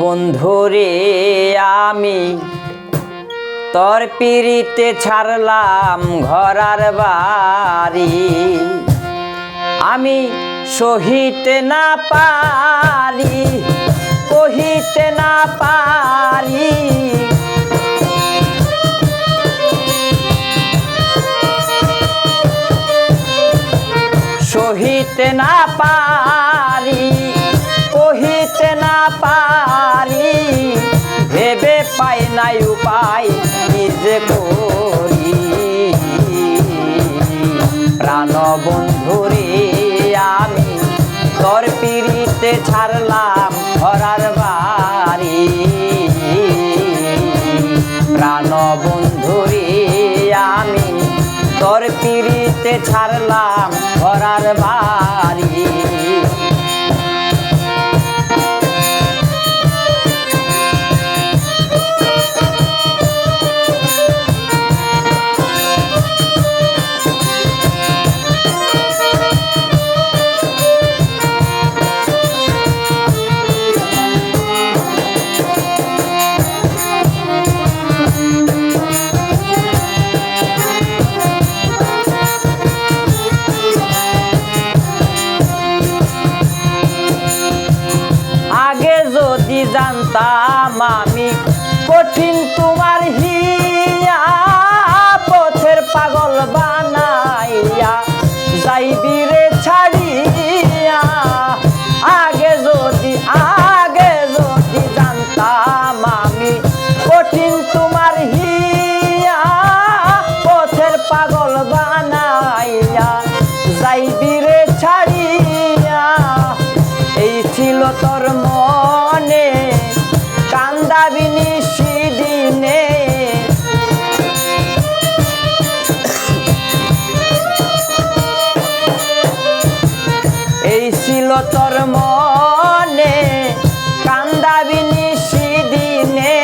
বন্ধুরে আমি তোর পিরিতে ছাড়লাম ঘর আর বাড়ি, আমি সহিতে না পারি, কহিতে না পারি। সহিতে না পারি, কহিতে না পারি, ভেবে পাই নাই উপায় কি যে করি। প্রাণ বন্ধুরে আমি তোর পিরিতে ছাড়লাম ঘর আর বাড়ি, প্রাণ বন্ধুরে আমি তোর পিরিতে ছাড়লাম ঘর আর বাড়ি। যদি জানতাম আমি কঠিন তোমার হিয়া, পথের পাগল বানাইয়া যাইবি রে ছাড়িয়া। আগে যদি জানতাম আমি কঠিন তোমার হিয়া, পথের পাগল বানাইয়া যাইবি রে ছাড়িয়া। এই ছিল তোর মনে কান্দাবি নিশিদিনে, এই ছিল তোর মনে কান্দাবি নিশিদিনে,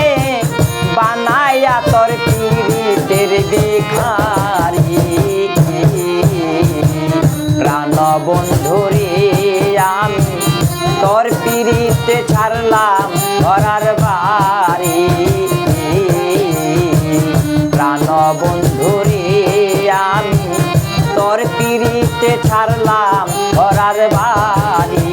বানাইয়া তোর পিরিতের ভিখারি। প্রাণ বন্ধুরে আমি তোর পিরিতে ছাড়লাম ঘর আর বাড়ি, প্রাণ বন্ধুরে আমি তোর পিরিতে ছাড়লাম ঘর আর বাড়ি।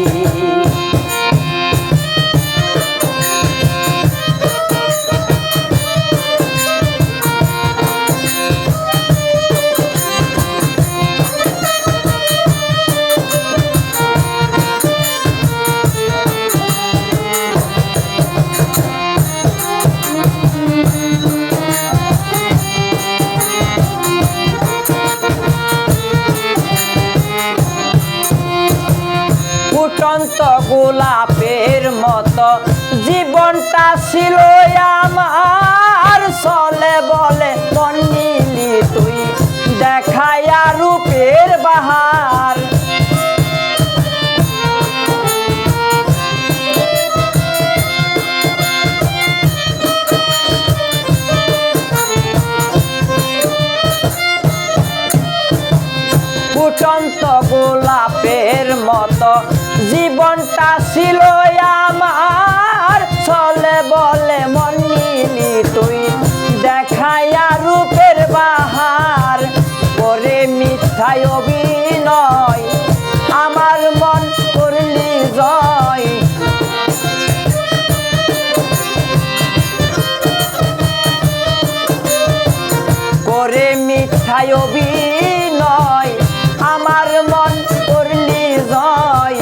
ফুটন্ত গোলাপের মতো জীবনটা ছিল আমার, চলে বলে মন নিলি তুই দেখায়া রূপের বাহার। ফুটন্ত গোলাপের মতো জীবনটা ছিল আমার, চলে বলে মন নিলি তুই দেখায়া রূপের বাহার। করে মিথ্যায় অভিনয় আমার মন করলি জয়, করে মিথ্যায় অভিনয় আমার মন করলি জয়,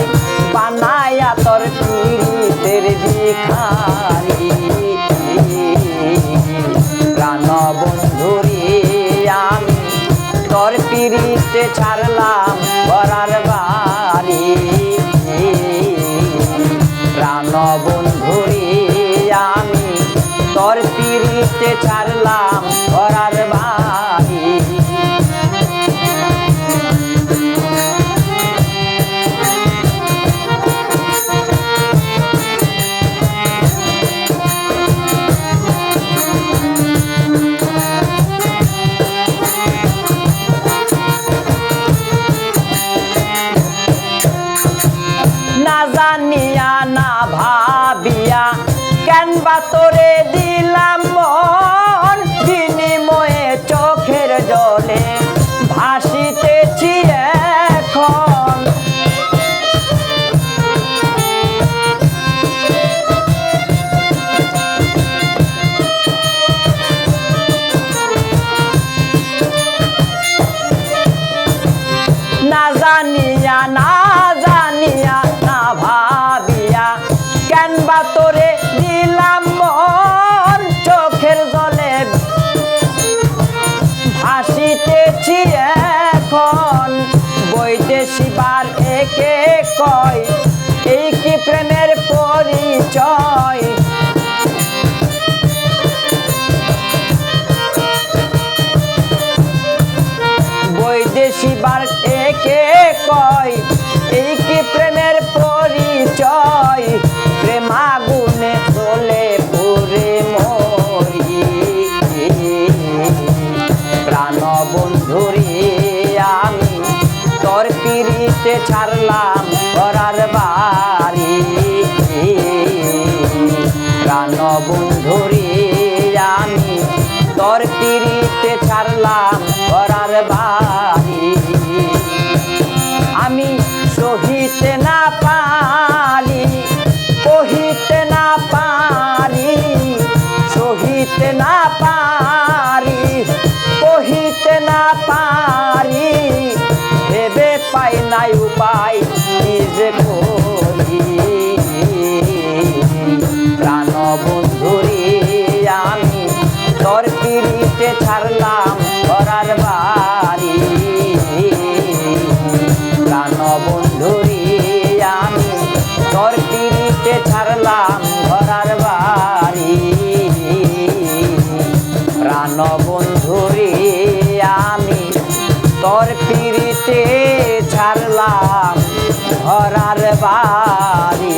বানায়া তোর পিরিতের ভিখারি। প্রাণ বন্ধুরে আমি তোর পিরিতে ছাড়লাম ঘর আর বাড়ি, প্রাণ বন্ধুরে আমি তোর পিরিতে ছাড়লাম ঘর আর বাড়ি। না জানিয়া না ভাবিয়া কেন বা তোরে দিলাম মন বিনিময়ে চোখের জলে ভাসিতেছি এখন। না জানিয়া না জানিয়া না ভাবিয়া কেন বা তোরে দিলাম মন চোখের জলে ভাসিতেছি এখন। বৈদেশি বার একে কয় এই কি প্রেমের পরিচয়। বৈদেশি বার একে কয় এই কি প্রেমের পরিচয়। প্রেমাগুনে চলে পুরে মরি প্রাণ বন্ধুরি আমি তোর পিড়িতে ছাড়লাম করার বাড়ি। প্রাণ বন্ধুরি আমি তোর পিড়িতে ছাড়লাম করার বাড়ি। আমি সহিতে না পারি কহিতে না পারি সহিতে না পারি কহিতে না পারি ভেবে পাই নাই উপায় কি যে করি। প্রাণ বন্ধুরি আমি তোর পিড়িতে ছাড়লাম করার বাড়ি। প্রাণ বন্ধুরি আমি তোর পিড়িতে ছাড়লাম ঘরার বাড়ি। প্রাণ বন্ধুরি আমি তোর পিড়িতে ছাড়লাম ঘরার বাড়ি।